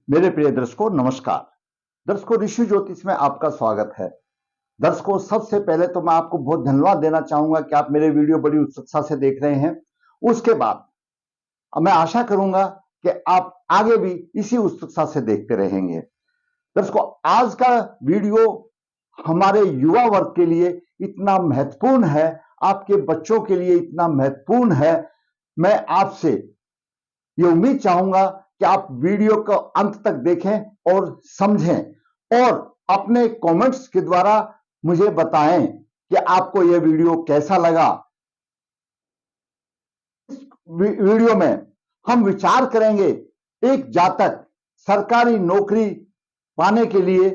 मेरे प्रिय दर्शकों, नमस्कार। दर्शकों, ऋषि ज्योतिष में आपका स्वागत है। दर्शकों, सबसे पहले तो मैं आपको बहुत धन्यवाद देना चाहूंगा कि आप मेरे वीडियो बड़ी उत्सुकता से देख रहे हैं। उसके बाद मैं आशा करूंगा कि आप आगे भी इसी उत्सुकता से देखते रहेंगे। दर्शकों, आज का वीडियो हमारे युवा वर्ग के लिए इतना महत्वपूर्ण है, आपके बच्चों के लिए इतना महत्वपूर्ण है। मैं आपसे ये उम्मीद चाहूंगा कि आप वीडियो को अंत तक देखें और समझें और अपने कमेंट्स के द्वारा मुझे बताएं कि आपको यह वीडियो कैसा लगा। इस वीडियो में हम विचार करेंगे एक जातक सरकारी नौकरी पाने के लिए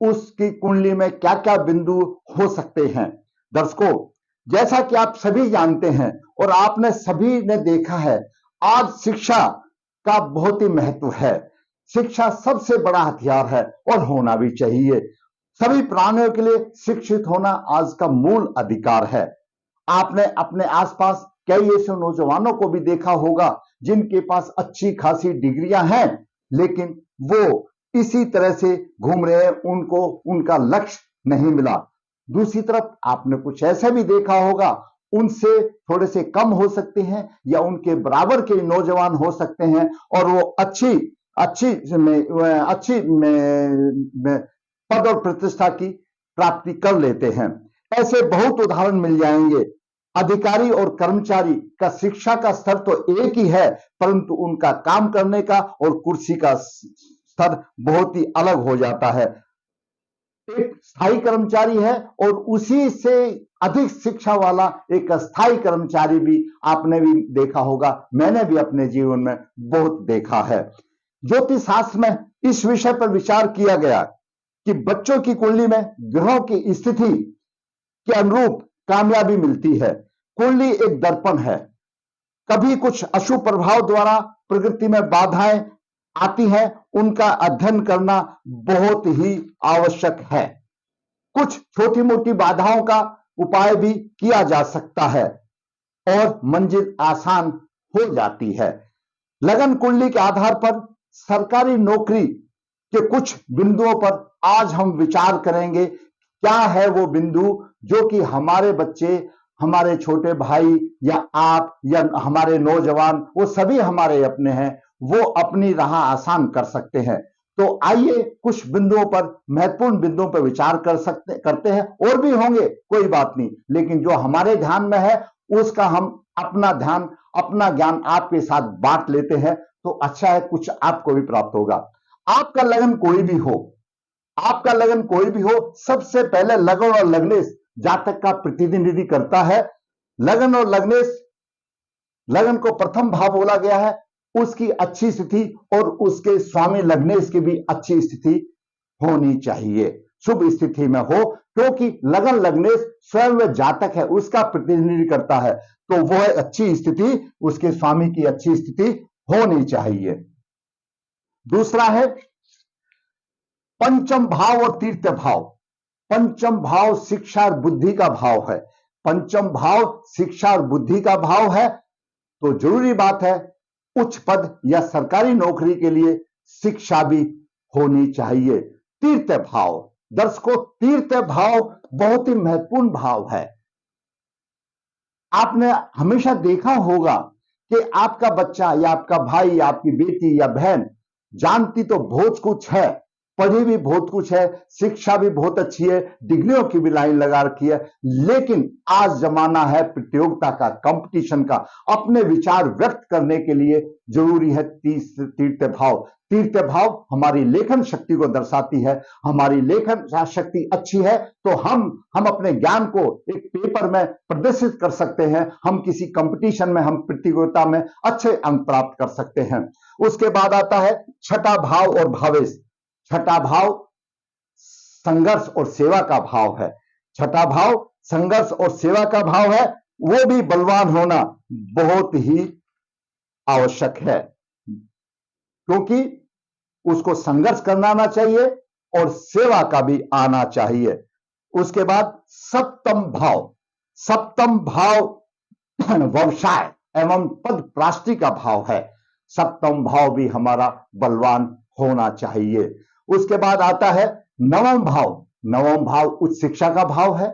उसकी कुंडली में क्या क्या बिंदु हो सकते हैं। दर्शकों, जैसा कि आप सभी जानते हैं और आपने सभी ने देखा है, आज शिक्षा का बहुत ही महत्व है। शिक्षा सबसे बड़ा हथियार है और होना भी चाहिए। सभी प्राणियों के लिए शिक्षित होना आज का मूल अधिकार है। आपने अपने आसपास कई ऐसे नौजवानों को भी देखा होगा जिनके पास अच्छी खासी डिग्रियां हैं, लेकिन वो इसी तरह से घूम रहे हैं, उनको उनका लक्ष्य नहीं मिला। दूसरी तरफ आपने कुछ ऐसे भी देखा होगा, उनसे थोड़े से कम हो सकते हैं या उनके बराबर के नौजवान हो सकते हैं और वो अच्छी अच्छी अच्छी पद और प्रतिष्ठा की प्राप्ति कर लेते हैं। ऐसे बहुत उदाहरण मिल जाएंगे। अधिकारी और कर्मचारी का शिक्षा का स्तर तो एक ही है, परंतु उनका काम करने का और कुर्सी का स्तर बहुत ही अलग हो जाता है। एक स्थायी कर्मचारी है और उसी से अधिक शिक्षा वाला एक अस्थायी कर्मचारी भी आपने भी देखा होगा, मैंने भी अपने जीवन में बहुत देखा है। ज्योतिष शास्त्र में इस विषय पर विचार किया गया कि बच्चों की कुंडली में ग्रहों की स्थिति के अनुरूप कामयाबी मिलती है। कुंडली एक दर्पण है। कभी कुछ अशुभ प्रभाव द्वारा प्रकृति में बाधाएं आती हैं, उनका अध्ययन करना बहुत ही आवश्यक है। कुछ छोटी मोटी बाधाओं का उपाय भी किया जा सकता है और मंजिल आसान हो जाती है। लगन कुंडली के आधार पर सरकारी नौकरी के कुछ बिंदुओं पर आज हम विचार करेंगे। क्या है वो बिंदु जो कि हमारे बच्चे, हमारे छोटे भाई या आप या हमारे नौजवान, वो सभी हमारे अपने हैं, वो अपनी राह आसान कर सकते हैं। तो आइए कुछ बिंदुओं पर, महत्वपूर्ण बिंदुओं पर विचार करते हैं। और भी होंगे, कोई बात नहीं, लेकिन जो हमारे ध्यान में है उसका हम अपना ध्यान, अपना ज्ञान आपके साथ बांट लेते हैं, तो अच्छा है, कुछ आपको भी प्राप्त होगा। आपका लगन कोई भी हो, आपका लगन कोई भी हो, सबसे पहले लगन और लग्नेश जातक का प्रतिनिधि करता है। लगन और लग्नेश, लगन को प्रथम भाव बोला गया है, उसकी अच्छी स्थिति और उसके स्वामी लग्नेश की भी अच्छी स्थिति होनी चाहिए, शुभ स्थिति में हो, क्योंकि लगन लग्नेश स्वयं वह जातक है, उसका प्रतिनिधि करता है, तो वह अच्छी स्थिति, उसके स्वामी की अच्छी स्थिति होनी चाहिए। दूसरा है पंचम भाव और तीर्थ भाव। पंचम भाव शिक्षा और बुद्धि का भाव है। पंचम भाव शिक्षा और बुद्धि का भाव है, तो जरूरी बात है उच्च पद या सरकारी नौकरी के लिए शिक्षा भी होनी चाहिए। तीर्थ भाव, दर्शकों, तीर्थ भाव बहुत ही महत्वपूर्ण भाव है। आपने हमेशा देखा होगा कि आपका बच्चा या आपका भाई या आपकी बेटी या बहन जानती तो बहुत कुछ है, पढ़ी भी बहुत कुछ है, शिक्षा भी बहुत अच्छी है, डिग्रियों की भी लाइन लगा रखी है, लेकिन आज जमाना है प्रतियोगिता का, कंपटीशन का। अपने विचार व्यक्त करने के लिए जरूरी है तीर्थ भाव। तीर्थ भाव हमारी लेखन शक्ति को दर्शाती है। हमारी लेखन शक्ति अच्छी है तो हम अपने ज्ञान को एक पेपर में प्रदर्शित कर सकते हैं, हम किसी कंपटीशन में, हम प्रतियोगिता में अच्छे अंक प्राप्त कर सकते हैं। उसके बाद आता है छठा भाव और भावेश। छठा भाव संघर्ष और सेवा का भाव है। छठा भाव संघर्ष और सेवा का भाव है, वो भी बलवान होना बहुत ही आवश्यक है, क्योंकि उसको संघर्ष करना आना चाहिए और सेवा का भी आना चाहिए। उसके बाद सप्तम भाव। सप्तम भाव व्यवसाय एवं पद प्राप्ति का भाव है। सप्तम भाव भी हमारा बलवान होना चाहिए। उसके बाद आता है नवम भाव। नवम भाव उच्च शिक्षा का भाव है,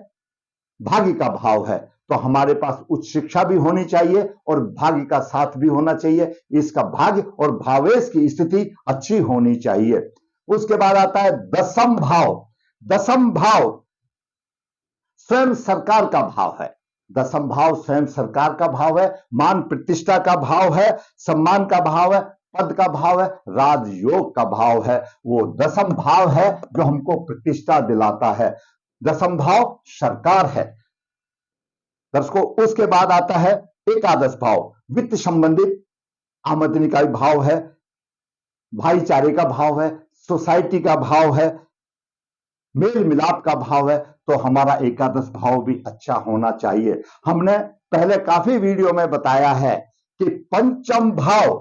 भाग्य का भाव है। तो हमारे पास उच्च शिक्षा भी होनी चाहिए और भाग्य का साथ भी होना चाहिए। इसका भाग्य और भावेश की स्थिति अच्छी होनी चाहिए। उसके बाद आता है दसम भाव। दसम भाव स्वयं सरकार का भाव है। दसम भाव स्वयं सरकार का भाव है, मान प्रतिष्ठा का भाव है, सम्मान का भाव है, पद का भाव है, राजयोग का भाव है। वो दसम भाव है जो हमको प्रतिष्ठा दिलाता है। दसम भाव सरकार है दर्शकों। उसके बाद आता है एकादश भाव, वित्त संबंधित आमदनी का भाव है, भाईचारे का भाव है, सोसाइटी का भाव है, मेल मिलाप का भाव है। तो हमारा एकादश भाव भी अच्छा होना चाहिए। हमने पहले काफी वीडियो में बताया है कि पंचम भाव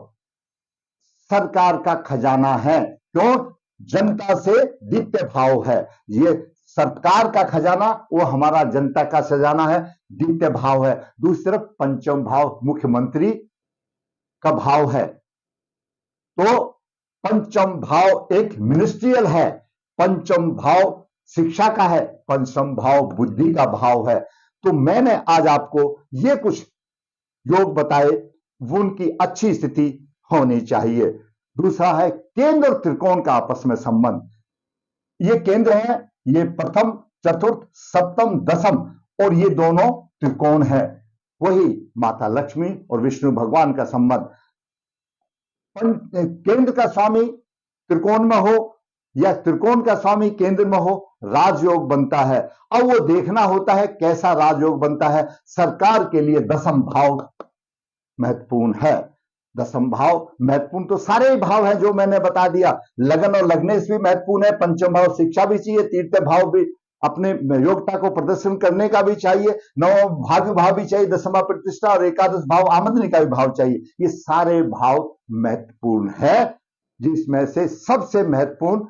सरकार का खजाना है। क्यों? जनता से द्वितीय भाव है। ये सरकार का खजाना, वो हमारा जनता का खजाना है, द्वितीय भाव है। दूसरी तरफ पंचम भाव मुख्यमंत्री का भाव है। तो पंचम भाव एक मिनिस्ट्रियल है, पंचम भाव शिक्षा का है, पंचम भाव बुद्धि का भाव है। तो मैंने आज आपको ये कुछ योग बताए, वो उनकी अच्छी स्थिति होनी चाहिए। दूसरा है केंद्र और त्रिकोण का आपस में संबंध। ये केंद्र है, ये प्रथम, चतुर्थ, सप्तम, दसम, और ये दोनों त्रिकोण है। वही माता लक्ष्मी और विष्णु भगवान का संबंध। केंद्र का स्वामी त्रिकोण में हो या त्रिकोण का स्वामी केंद्र में हो, राजयोग बनता है। अब वो देखना होता है कैसा राजयोग बनता है। सरकार के लिए दसम भाव महत्वपूर्ण है। दसम भाव महत्वपूर्ण तो सारे ही भाव हैं जो मैंने बता दिया। लगन और लग्नेश भी महत्वपूर्ण है। पंचम भाव शिक्षा भी चाहिए, तृतीय भाव भी अपने योग्यता को प्रदर्शन करने का भी चाहिए, नवम भाग्य भाव भी चाहिए, दसमा प्रतिष्ठा, और एकादश भाव आमदनी का भी भाव चाहिए। ये सारे भाव महत्वपूर्ण है, जिसमें से सबसे महत्वपूर्ण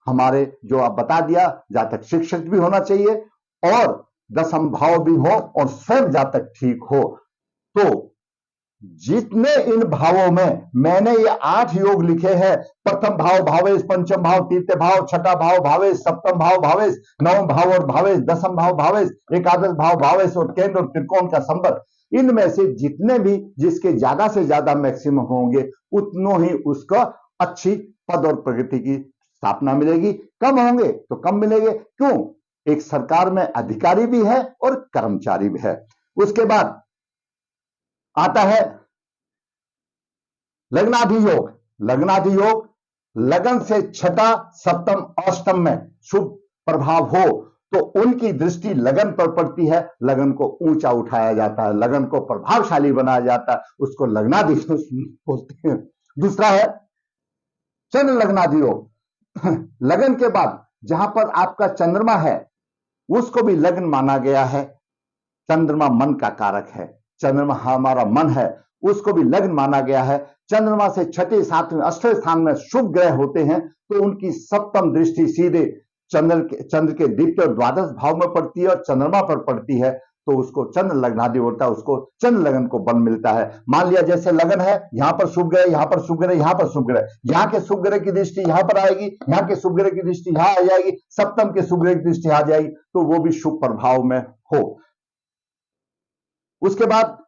हमारे जो आप बता दिया, जातक शिक्षित भी होना चाहिए और दसम भाव भी हो और स्वयं जातक ठीक हो। तो जितने इन भावों में मैंने ये 8 योग लिखे हैं, प्रथम भाव भावेश, पंचम भाव तृतीय भाव, छठा भाव भावेश, सप्तम भाव भावेश, नवम भाव और भावेश, दसम भाव भावेश, एकादश भाव भावेश और केंद्र और त्रिकोण का संबंध, इनमें से जितने भी जिसके ज्यादा से ज्यादा मैक्सिमम होंगे, उतनों ही उसका अच्छी पद और प्रगति की स्थापना मिलेगी। कम होंगे तो कम मिलेंगे। क्यों? एक सरकार में अधिकारी भी है और कर्मचारी भी है। उसके बाद आता है लग्नाधियोग। लग्नाधियोग, लगन से छठा, सप्तम, अष्टम में शुभ प्रभाव हो तो उनकी दृष्टि लगन पर पड़ती है, लगन को ऊंचा उठाया जाता है, लगन को प्रभावशाली बनाया जाता है, उसको लग्नाधियोग बोलते हैं। दूसरा है चंद्र लग्नाधियोग। लगन के बाद जहां पर आपका चंद्रमा है उसको भी लग्न माना गया है। चंद्रमा मन का कारक है, चंद्रमा हमारा मन है, उसको भी लग्न माना गया है। चंद्रमा से छठे, सातवें, अष्टवें स्थान में शुभ ग्रह होते हैं तो उनकी सप्तम दृष्टि सीधे चंद्र के द्वितीय और द्वादश भाव में पड़ती है और चंद्रमा पर पड़ती है, तो उसको चंद्र लग्नादि होता है, उसको चंद्र लगन को बल मिलता है। मान लिया जैसे लगन है, यहां पर शुभ ग्रह, यहां पर शुभ ग्रह, यहां पर शुभ ग्रह, यहां के शुभ ग्रह की दृष्टि यहां पर आएगी, यहां के शुभ ग्रह की दृष्टि यहां आ जाएगी, सप्तम के शुभ ग्रह की दृष्टि आ जाएगी, तो वो भी शुभ प्रभाव में हो। उसके बाद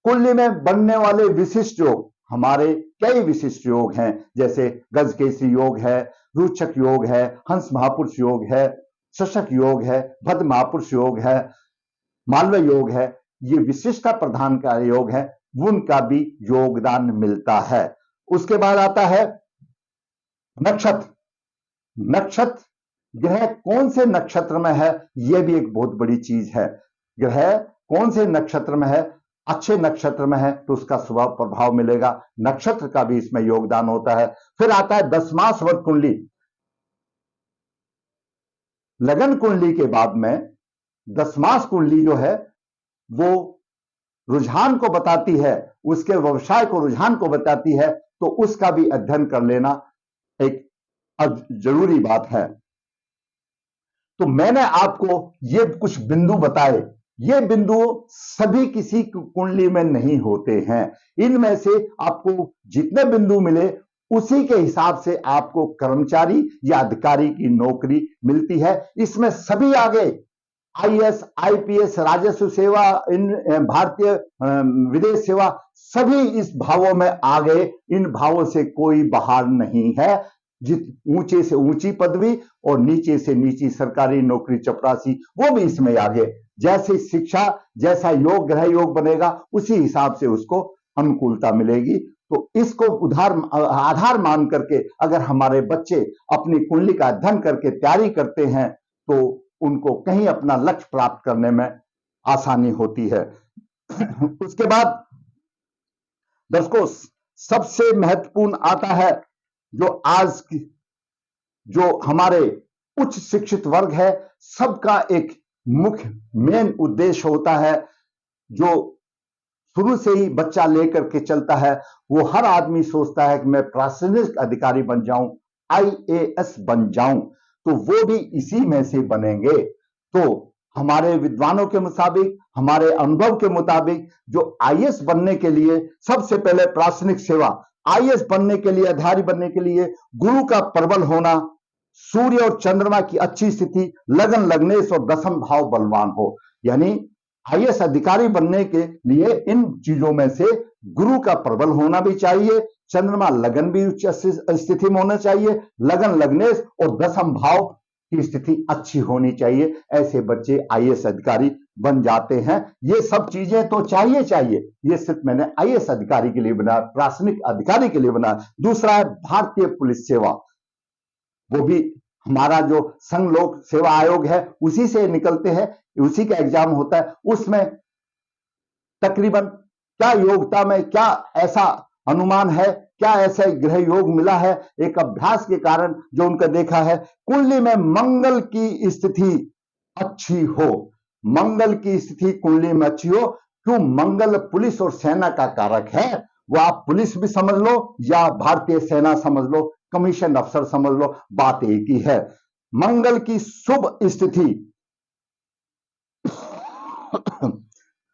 कुंडली में बनने वाले विशिष्ट योग, हमारे कई विशिष्ट योग हैं, जैसे गजकेसरी योग है, रुचक योग है, हंस महापुरुष योग है, शशक योग है, भद्र महापुरुष योग है, मालवीय योग है। ये विशिष्टता प्रधान का योग है, उनका भी योगदान मिलता है। उसके बाद आता है नक्षत्र। नक्षत्र ग्रह कौन से नक्षत्र में है, यह भी एक बहुत बड़ी चीज है। ग्रह कौन से नक्षत्र में है, अच्छे नक्षत्र में है तो उसका स्वभाव प्रभाव मिलेगा, नक्षत्र का भी इसमें योगदान होता है। फिर आता है दसमास वर्ग कुंडली। लगन कुंडली के बाद में दसमास कुंडली जो है वो रुझान को बताती है, उसके व्यवसाय को रुझान को बताती है, तो उसका भी अध्ययन कर लेना एक जरूरी बात है। तो मैंने आपको ये कुछ बिंदु बताए, ये बिंदु सभी किसी कुंडली में नहीं होते हैं। इनमें से आपको जितने बिंदु मिले उसी के हिसाब से आपको कर्मचारी या अधिकारी की नौकरी मिलती है। इसमें सभी आगे आईएएस, आईपीएस, राजस्व सेवा, इन भारतीय विदेश सेवा, सभी इस भावों में आ गए। इन भावों से कोई बाहर नहीं है। जित ऊंचे से ऊंची पदवी और नीचे से नीची सरकारी नौकरी चपरासी, वो भी इसमें आ गए। जैसे शिक्षा, जैसा योग ग्रह योग बनेगा, उसी हिसाब से उसको अनुकूलता मिलेगी। तो इसको आधार मान करके अगर हमारे बच्चे अपनी कुंडली का अध्ययन करके तैयारी करते हैं तो उनको कहीं अपना लक्ष्य प्राप्त करने में आसानी होती है। उसके बाद दर्शकों, सबसे महत्वपूर्ण आता है जो आज की जो हमारे उच्च शिक्षित वर्ग है, सबका एक मुख्य मेन उद्देश्य होता है, जो शुरू से ही बच्चा लेकर के चलता है। वो हर आदमी सोचता है कि मैं प्रशासनिक अधिकारी बन जाऊं, आईएएस बन जाऊं, तो वो भी इसी में से बनेंगे। तो हमारे विद्वानों के मुताबिक, हमारे अनुभव के मुताबिक, जो आईएएस बनने के लिए सबसे पहले प्रशासनिक सेवा, आईएएस बनने के लिए, अधिकारी बनने के लिए गुरु का प्रबल होना, सूर्य और चंद्रमा की अच्छी स्थिति, लगन लग्नेश और दशम भाव बलवान हो। यानी आईएएस अधिकारी बनने के लिए इन चीजों में से गुरु का प्रबल होना भी चाहिए, चंद्रमा लगन भी उच्च स्थिति में होना चाहिए, लगन लग्नेश और दशम भाव की स्थिति अच्छी होनी चाहिए। ऐसे बच्चे आईएएस अधिकारी बन जाते हैं। ये सब चीजें तो चाहिए। ये सिर्फ मैंने आईएएस अधिकारी के लिए बनाया, प्रशासनिक अधिकारी के लिए बनाया। दूसरा है भारतीय पुलिस सेवा। वो भी हमारा जो संघ लोक सेवा आयोग है, उसी से निकलते हैं, उसी का एग्जाम होता है। उसमें तकरीबन क्या योग्यता में क्या ऐसा अनुमान है, क्या ऐसा ग्रह योग मिला है, एक अभ्यास के कारण जो उनका देखा है, कुंडली में मंगल की स्थिति अच्छी हो। मंगल की स्थिति कुंडली में अच्छी हो। क्यों? मंगल पुलिस और सेना का कारक है। वो आप पुलिस भी समझ लो या भारतीय सेना समझ लो, कमीशन अफसर समझ लो, बात एक ही है। मंगल की शुभ स्थिति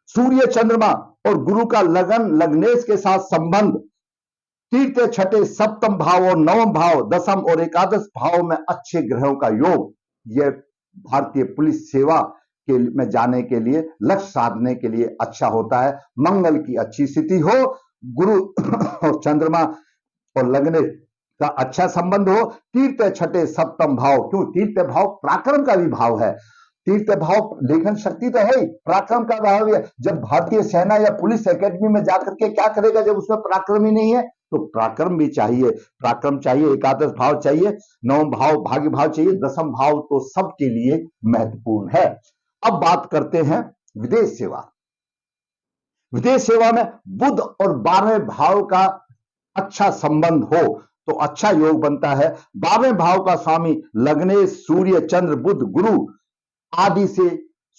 सूर्य, चंद्रमा और गुरु का लगन लग्नेश के साथ संबंध, तीसरे, छठे, सप्तम भाव और नवम भाव, दशम और एकादश भाव में अच्छे ग्रहों का योग, यह भारतीय पुलिस सेवा के में जाने के लिए, लक्ष्य साधने के लिए अच्छा होता है। मंगल की अच्छी स्थिति हो, गुरु और चंद्रमा और लगने का अच्छा संबंध हो, तीसरे, छठे, सप्तम भाव। क्यों? तीसरे भाव पराक्रम का भी भाव है। तीसरे भाव लेखन शक्ति तो है ही, पराक्रम का भाव है। जब भारतीय सेना या पुलिस एकेडमी में जाकर के क्या करेगा जब उसमें पराक्रम ही नहीं है? तो पराक्रम भी चाहिए, पराक्रम चाहिए, एकादश भाव चाहिए, नवम भाव भाग्य भाव चाहिए, दशम भाव तो सबके लिए महत्वपूर्ण है। अब बात करते हैं विदेश सेवा। विदेश सेवा में बुध और 12वें भाव का अच्छा संबंध हो तो अच्छा योग बनता है। 12वें भाव का स्वामी लग्नेश, सूर्य, चंद्र, बुध, गुरु आदि से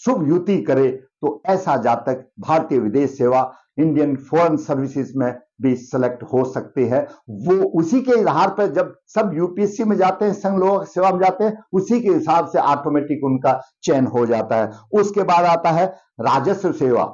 शुभ युति करे तो ऐसा जातक भारतीय विदेश सेवा, इंडियन फॉरेन सर्विसेज में भी सिलेक्ट हो सकते हैं। वो उसी के आधार पर जब सब यूपीएससी में जाते हैं, संघ लोक सेवा में जाते हैं, उसी के हिसाब से ऑटोमेटिक उनका चयन हो जाता है। उसके बाद आता है राजस्व सेवा,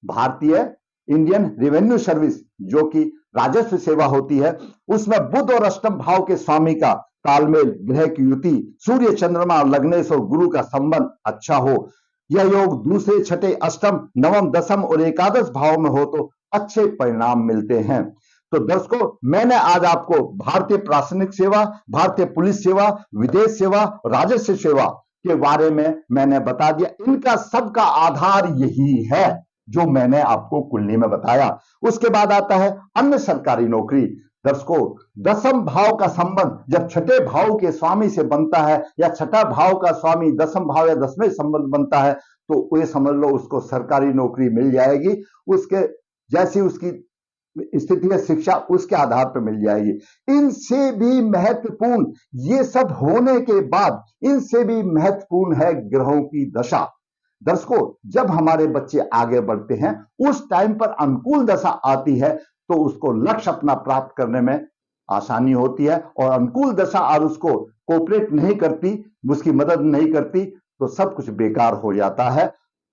भारतीय इंडियन रेवेन्यू सर्विस, जो कि राजस्व सेवा होती है। उसमें बुध और अष्टम भाव के स्वामी का तालमेल, ग्रह की युति, सूर्य, चंद्रमा, लग्नेश और गुरु का संबंध अच्छा हो। यह योग दूसरे, छठे, अष्टम, नवम, दशम और एकादश भाव में हो तो अच्छे परिणाम मिलते हैं। तो दर्शकों, मैंने आज आपको भारतीय प्रशासनिक सेवा, भारतीय पुलिस सेवा, विदेश सेवा, राजस्व सेवा के बारे में मैंने बता दिया। इनका सबका आधार यही है जो मैंने आपको कुंडली में बताया। उसके बाद आता है अन्य सरकारी नौकरी। दर्शकों, दशम भाव का संबंध जब छठे भाव के स्वामी से बनता है या छठा भाव का स्वामी दशम भाव या 10वें संबंध बनता है तो ये समझ लो उसको सरकारी नौकरी मिल जाएगी। उसके जैसी उसकी स्थिति है, शिक्षा उसके आधार पर मिल जाएगी। इनसे भी महत्वपूर्ण, ये सब होने के बाद इनसे भी महत्वपूर्ण है ग्रहों की दशा। दर्शकों, जब हमारे बच्चे आगे बढ़ते हैं उस टाइम पर अनुकूल दशा आती है तो उसको लक्ष्य अपना प्राप्त करने में आसानी होती है, और अनुकूल दशा और उसको कोऑपरेट नहीं करती, उसकी मदद नहीं करती तो सब कुछ बेकार हो जाता है।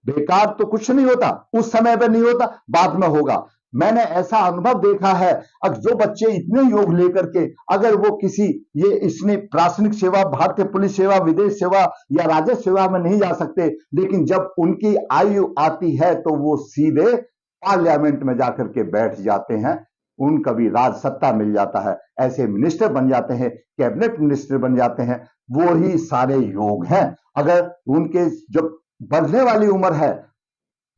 बेकार तो कुछ नहीं होता, उस समय पर नहीं होता, बाद में होगा। मैंने ऐसा अनुभव देखा है, अगर जो बच्चे इतने योग लेकर के अगर वो किसी ये इसमें प्रशासनिक सेवा, भारतीय पुलिस सेवा, विदेश सेवा या राजस्व सेवा में नहीं जा सकते, लेकिन जब उनकी आयु आती है तो वो सीधे पार्लियामेंट में जाकर के बैठ जाते हैं, उनका भी राज सत्ता मिल जाता है, ऐसे मिनिस्टर बन जाते हैं, कैबिनेट मिनिस्टर बन जाते हैं। वो ही सारे योग हैं। अगर उनके जो बढ़ने वाली उम्र है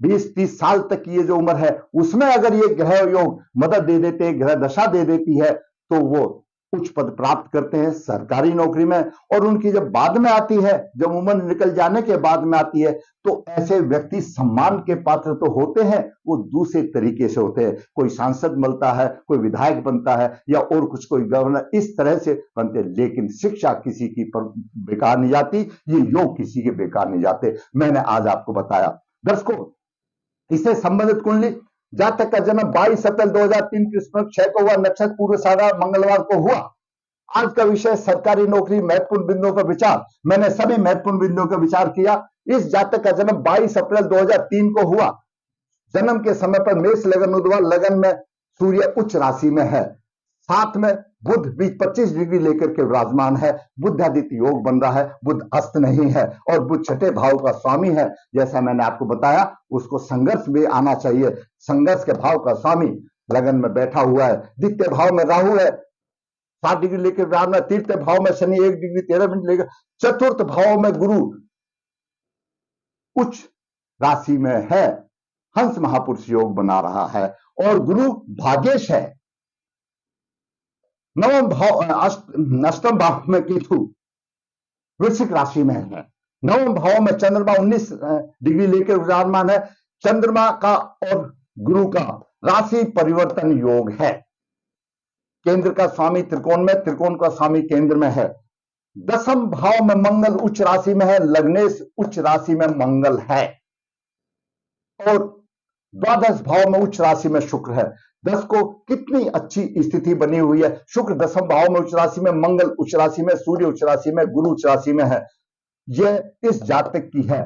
20-30 साल तक की ये जो उम्र है, उसमें अगर ये ग्रह योग मदद दे देते, ग्रह दशा दे देती है, तो वो उच्च पद प्राप्त करते हैं सरकारी नौकरी में। और उनकी जब बाद में आती है, जब उम्र निकल जाने के बाद में आती है, तो ऐसे व्यक्ति सम्मान के पात्र तो होते हैं, वो दूसरे तरीके से होते हैं। कोई सांसद बनता है, कोई विधायक बनता है, या और कुछ कोई गवर्नर, इस तरह से बनते हैं। लेकिन शिक्षा किसी की बेकार नहीं जाती, ये योग किसी के बेकार नहीं जाते। मैंने आज आपको बताया। दर्शकों, इससे संबंधित कुंडली, जातक का जन्म 22 अप्रैल 2003 कृष्ण 6 को हुआ, नक्षत्र पूर्वाषाढ़ा मंगलवार को हुआ। आज का विषय सरकारी नौकरी, महत्वपूर्ण बिंदुओं पर विचार। मैंने सभी महत्वपूर्ण बिंदुओं का विचार किया। इस जातक का जन्म 22 अप्रैल 2003 को हुआ। जन्म के समय पर मेष लगन उद्भव, लगन में सूर्य उच्च राशि में है, साथ में बुध भी 25 डिग्री लेकर के विराजमान है। बुधादित्य योग बन रहा है, बुध अस्त नहीं है, और बुध छठे भाव का स्वामी है। जैसा मैंने आपको बताया, उसको संघर्ष भी आना चाहिए। संघर्ष के भाव का स्वामी लगन में बैठा हुआ है। द्वितीय भाव में राहु है, 7 डिग्री लेकर विराजमान। तृतीय भाव में शनि 1 डिग्री 13 मिनट लेकर। चतुर्थ भाव में गुरु उच्च राशि में है, हंस महापुरुष योग बना रहा है, और गुरु भाग्येश है। नवम भाव, अष्टम भाव में केतु वृश्चिक राशि में है। नवम भाव में चंद्रमा 19 डिग्री लेकर विराजमान है। चंद्रमा का और गुरु का राशि परिवर्तन योग है। केंद्र का स्वामी त्रिकोण में, त्रिकोण का स्वामी केंद्र में है। दसम भाव में मंगल उच्च राशि में है, लग्नेश उच्च राशि में मंगल है, और द्वादश भाव में उच्च राशि में शुक्र है। 10 को कितनी अच्छी स्थिति बनी हुई है। शुक्र दसम भाव में उच्च राशि में, मंगल उच्च राशि में, सूर्य उच्च राशि में, गुरु उच्च राशि में है। यह इस जातक की है।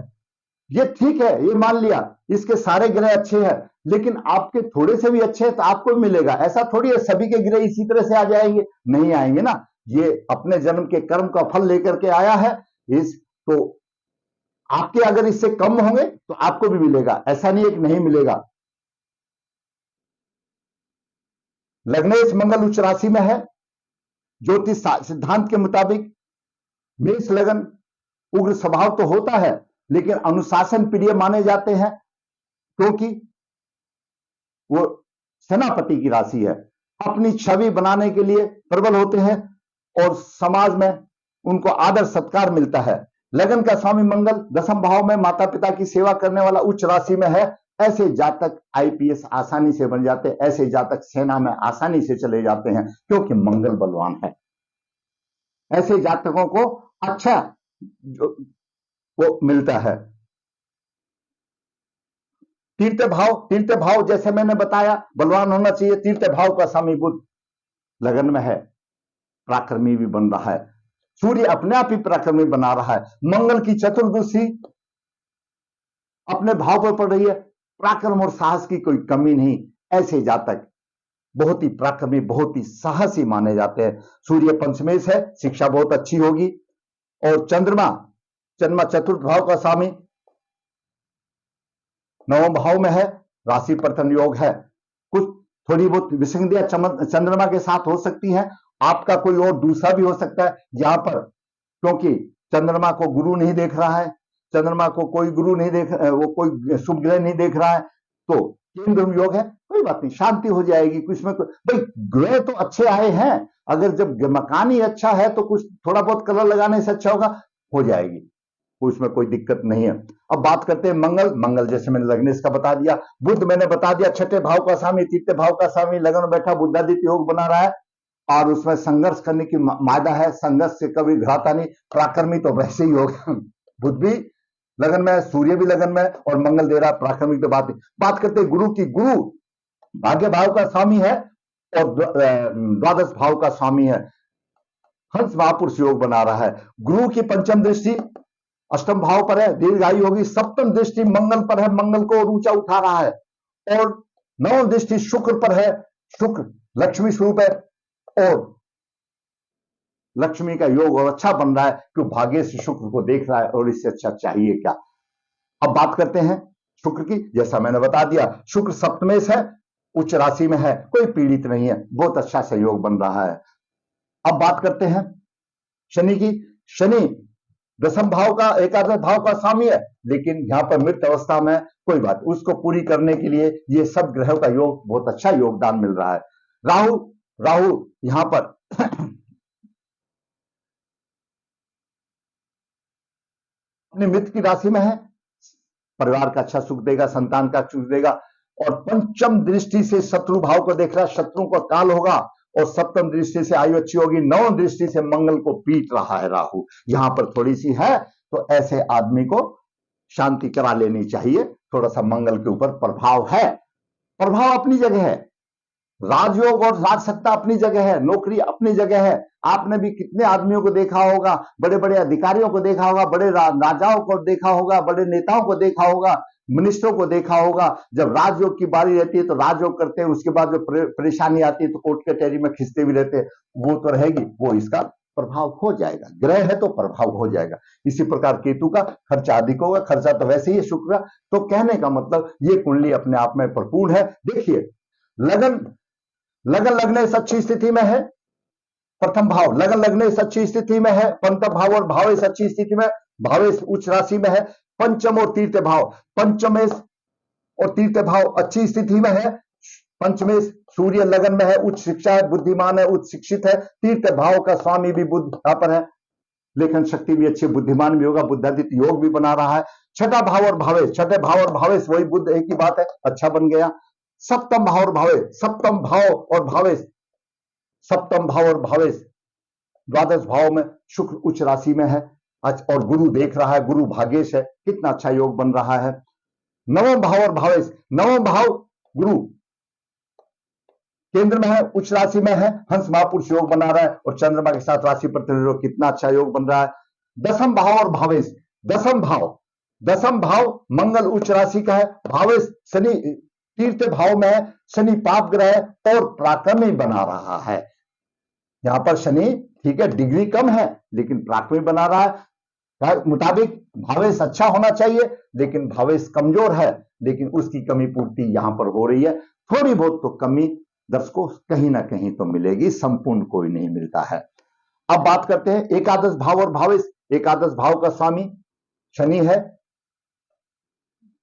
ये ठीक है, ये मान लिया इसके सारे ग्रह अच्छे हैं, लेकिन आपके थोड़े से भी अच्छे हैं तो आपको भी मिलेगा। ऐसा थोड़ी है सभी के ग्रह इसी तरह से आ जाएंगे, नहीं आएंगे ना। ये अपने जन्म के कर्म का फल लेकर के आया है। इस तो आपके अगर इससे कम होंगे तो आपको भी मिलेगा, ऐसा नहीं है कि नहीं मिलेगा। लग्नेश मंगल उच्च राशि में है। ज्योतिष सिद्धांत के मुताबिक मेष लगन उग्र स्वभाव तो होता है, लेकिन अनुशासन प्रिय माने जाते हैं, क्योंकि वो सेनापति की राशि है। अपनी छवि बनाने के लिए प्रबल होते हैं, और समाज में उनको आदर सत्कार मिलता है। लगन का स्वामी मंगल दसम भाव में माता पिता की सेवा करने वाला उच्च राशि में है। ऐसे जातक आईपीएस आसानी से बन जाते हैं, ऐसे जातक सेना में आसानी से चले जाते हैं, क्योंकि मंगल बलवान है। ऐसे जातकों को अच्छा वो मिलता है। तीर्थ भाव जैसे मैंने बताया बलवान होना चाहिए। तीर्थ भाव का स्वामी बुध लगन में है, पराक्रमी भी बन रहा है। सूर्य अपने आप ही पराक्रमी बना रहा है। मंगल की चतुर्दशी अपने भाव पर पड़ रही है। पराक्रम और साहस की कोई कमी नहीं। ऐसे जातक बहुत ही पराक्रमी, बहुत ही साहसी माने जाते हैं। सूर्य पंचमेश है, शिक्षा बहुत अच्छी होगी। और चंद्रमा चतुर्थ भाव का स्वामी नवम भाव में है, राशि परिवर्तन योग है। कुछ थोड़ी बहुत विसंगतियां चंद्रमा के साथ हो सकती हैं। आपका कोई और दूसरा भी हो सकता है यहां पर, क्योंकि चंद्रमा को गुरु नहीं देख रहा है, चंद्रमा को कोई गुरु नहीं देख, वो कोई शुभ ग्रह नहीं देख रहा है, तो केंद्र योग है। कोई बात नहीं, शांति हो जाएगी। कुछ में भाई ग्रह तो अच्छे आए हैं, अगर जब मकान ही अच्छा है तो कुछ थोड़ा बहुत कलर लगाने से अच्छा होगा, हो जाएगी, उसमें कोई दिक्कत नहीं है। अब बात करते हैं मंगल जैसे मैंने लग्नेश का बता दिया। बुध मैंने बता दिया छठे भाव का स्वामी, तीसरे भाव का स्वामी, लगन में बैठा बुधादित्य योग बना रहा है, और उसमें संघर्ष करने की मादा है। संघर्ष से कभी घबराता नहीं, पराक्रमी तो वैसे ही होगा। बुध भी लगन में, सूर्य भी लगन में, और मंगल दे रहा पराक्रमी। तो बात करते हैं गुरु की। गुरु भाग्य भाव का स्वामी है और द्वादश भाव का स्वामी है। हंस महापुरुष योग बना रहा है। गुरु की पंचम दृष्टि अष्टम भाव पर है, दीर्घायु होगी। सप्तम दृष्टि मंगल पर है, मंगल को ऊंचा उठा रहा है। और नवम दृष्टि शुक्र पर है, शुक्र लक्ष्मी स्वरूप है और लक्ष्मी का योग और अच्छा बन रहा है क्यों भाग्य से शुक्र को देख रहा है और इससे अच्छा चाहिए क्या। अब बात करते हैं शुक्र की। जैसा मैंने बता दिया शुक्र सप्तमेश है, उच्च राशि में है, कोई पीड़ित नहीं है, बहुत अच्छा सहयोग बन रहा है। अब बात करते हैं शनि की। शनि दसम भाव का एकादश भाव का स्वामी है, लेकिन यहां पर मृत अवस्था में, कोई बात उसको पूरी करने के लिए ये सब ग्रहों का योग बहुत अच्छा योगदान मिल रहा है। राहु, राहु यहां पर अपने मित्र की राशि में है, परिवार का अच्छा सुख देगा, संतान का सुख देगा और पंचम दृष्टि से शत्रु भाव को देख रहा है, शत्रुओं का काल होगा और सप्तम दृष्टि से आयु अच्छी होगी, नवम दृष्टि से मंगल को पीट रहा है राहु, यहां पर थोड़ी सी है, तो ऐसे आदमी को शांति करा लेनी चाहिए। थोड़ा सा मंगल के ऊपर प्रभाव है, प्रभाव अपनी जगह है, राजयोग और राजसत्ता अपनी जगह है, नौकरी अपनी जगह है। आपने भी कितने आदमियों को देखा होगा, बड़े बड़े अधिकारियों को देखा होगा, बड़े राजाओं को देखा होगा, बड़े नेताओं को देखा होगा, मिनिस्टरों को देखा होगा। जब राजयोग की बारी रहती है तो राजयोग करते हैं, उसके बाद जो परेशानी आती है तो कोर्ट कचहरी में खिंचते भी रहते हैं, वो तो रहेगी, वो इसका प्रभाव हो जाएगा, ग्रह है तो प्रभाव हो जाएगा। इसी प्रकार केतु का खर्चा अधिक होगा, खर्चा तो वैसे ही शुक्र। तो कहने का मतलब ये कुंडली अपने आप में भरपूर है। देखिए लगन लगने से अच्छी स्थिति में है, प्रथम भाव लगन लगने से अच्छी स्थिति में है, पंचम भाव और भावेश अच्छी स्थिति में, भावेश उच्च राशि में है, पंचम और तीर्थ भाव, पंचमेश और तीर्थ भाव अच्छी स्थिति में है, पंचमेश सूर्य लगन में है, उच्च शिक्षा है, बुद्धिमान है, उच्च शिक्षित है, तीर्थ भाव का स्वामी भी बुध यहां पर है, लेखन शक्ति भी अच्छी, बुद्धिमान भी होगा, बुद्धादित्य योग भी बना रहा है। छठा भाव और भावेश, छठे भाव और भावेश वही बुध, एक ही बात है, अच्छा बन गया। सप्तम भाव और भावेश, सप्तम भाव और भावेश, सप्तम भाव और भावेश द्वादश भाव में शुक्र उच्च राशि में है और गुरु देख रहा है, गुरु भाग्येश है, कितना अच्छा योग बन रहा है। नवम भाव और भावेश, नवम भाव गुरु केंद्र में है, उच्च राशि में है, हंस महापुरुष योग बना रहा है और चंद्रमा के साथ राशि पर कितना अच्छा योग बन रहा है। दसम भाव और भावेश, दसम भाव मंगल उच्च राशि का है, भावेश शनि तीर्थ भाव में है, शनि पाप ग्रह और पराक्रमी बना रहा है। यहां पर शनि ठीक है डिग्री कम है लेकिन पराक्रमी बना रहा है, मुताबिक भावेश अच्छा होना चाहिए लेकिन भावेश कमजोर है, लेकिन उसकी कमी पूर्ति यहां पर हो रही है। थोड़ी बहुत तो कमी दर्शकों कहीं ना कहीं तो मिलेगी, संपूर्ण कोई नहीं मिलता है। अब बात करते हैं एकादश भाव और भावेश। एकादश भाव का स्वामी शनि है,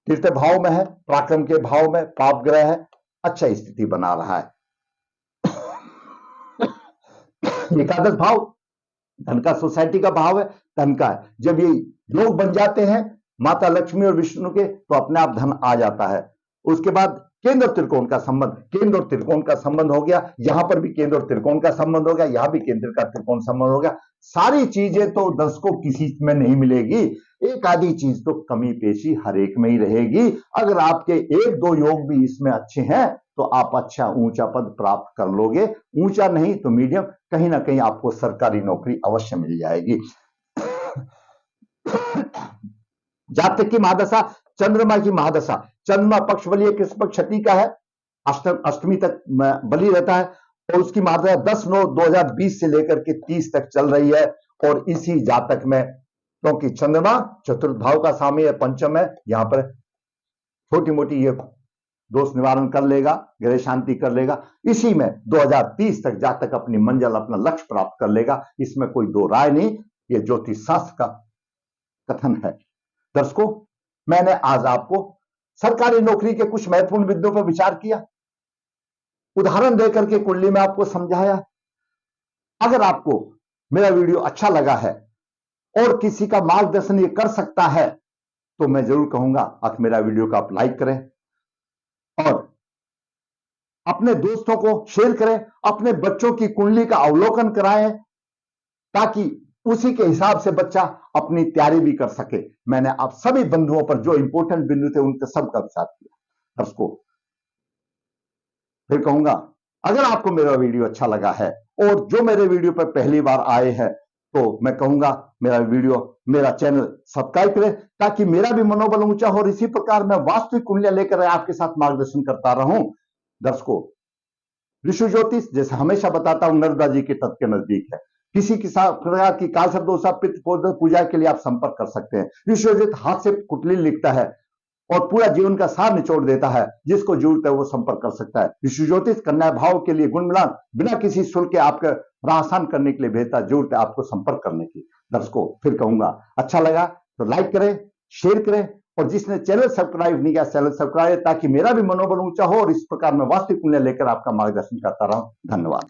तीर्थ भाव में है, पराक्रम के भाव में, पाप ग्रह है, अच्छा स्थिति बना रहा है। एकादश भाव धन का, सोसाइटी का भाव है, धन का है। जब ये योग बन जाते हैं माता लक्ष्मी और विष्णु के तो अपने आप धन आ जाता है। उसके बाद केंद्र और त्रिकोण का संबंध, केंद्र और त्रिकोण का संबंध हो गया, यहां पर भी केंद्र और त्रिकोण का संबंध हो गया, यहां भी केंद्र का त्रिकोण संबंध हो गया। सारी चीजें तो दर्शकों किसी में नहीं मिलेगी, एक आधी चीज तो कमी पेशी हर एक में ही रहेगी। अगर आपके एक दो योग भी इसमें अच्छे हैं तो आप अच्छा ऊंचा पद प्राप्त कर लोगे, ऊंचा नहीं तो मीडियम, कहीं ना कहीं आपको सरकारी नौकरी अवश्य मिल जाएगी। जातक की महादशा, चंद्रमा की महादशा, चंद्रमा पक्ष बलिए कृष्ण पक्ष क्षति का है, अष्टमी तक बली रहता है और उसकी महादशा 10/9/2020 से लेकर के 30 तक चल रही है। और इसी जातक में क्योंकि चंद्रमा चतुर्थ भाव का स्वामी है, पंचम है, यहां पर छोटी मोटी ये दोष निवारण कर लेगा, ग्रह शांति कर लेगा। इसी में 2030 तक जातक अपनी मंजिल, अपना लक्ष्य प्राप्त कर लेगा, इसमें कोई दो राय नहीं, ये ज्योतिष शास्त्र का कथन है। दर्शकों मैंने आज आपको सरकारी नौकरी के कुछ महत्वपूर्ण बिंदुओं पर विचार किया, उदाहरण देकर के कुंडली में आपको समझाया। अगर आपको मेरा वीडियो अच्छा लगा है और किसी का मार्गदर्शन ये कर सकता है तो मैं जरूर कहूंगा आप मेरा वीडियो का आप लाइक करें और अपने दोस्तों को शेयर करें, अपने बच्चों की कुंडली का अवलोकन कराएं ताकि उसी के हिसाब से बच्चा अपनी तैयारी भी कर सके। मैंने आप सभी बंधुओं पर जो इंपॉर्टेंट बिंदु थे उनके सबका विचार किया। दर्शकों फिर कहूंगा अगर आपको मेरा वीडियो अच्छा लगा है और जो मेरे वीडियो पर पहली बार आए हैं तो मैं कहूंगा मेरा वीडियो, मेरा चैनल सब्सक्राइब करें ताकि मेरा भी मनोबल ऊंचा हो और इसी प्रकार मैं वास्तविक कुंडलियां लेकर आपके साथ मार्गदर्शन करता रहूं। दर्शकों, ऋषि ज्योतिष जैसे हमेशा बताता हूं नर्मदा जी के तट के नजदीक है। किसी प्रकार की काल दोषा पित्त पूजा के लिए आप संपर्क कर सकते हैं। ऋषि ज्योतिष हाथ से कुटली लिखता है और पूरा जीवन का सार निचोड़ देता है। जिसको जरूरत है वो संपर्क कर सकता है। ऋषि ज्योतिष कन्या भाव के लिए गुण मिलान बिना किसी शुल्क के आपका राह आसान करने के लिए भेजता है। जरूरत है आपको संपर्क करने की। दर्शकों, फिर कहूंगा, अच्छा लगा तो लाइक करें, शेयर करें, और जिसने चैनल सब्सक्राइब नहीं किया चैनल सब्सक्राइब, ताकि मेरा भी मनोबल ऊंचा हो और इस प्रकार मैं वास्तविक मूल्य लेकर आपका मार्गदर्शन करता रहूं। धन्यवाद।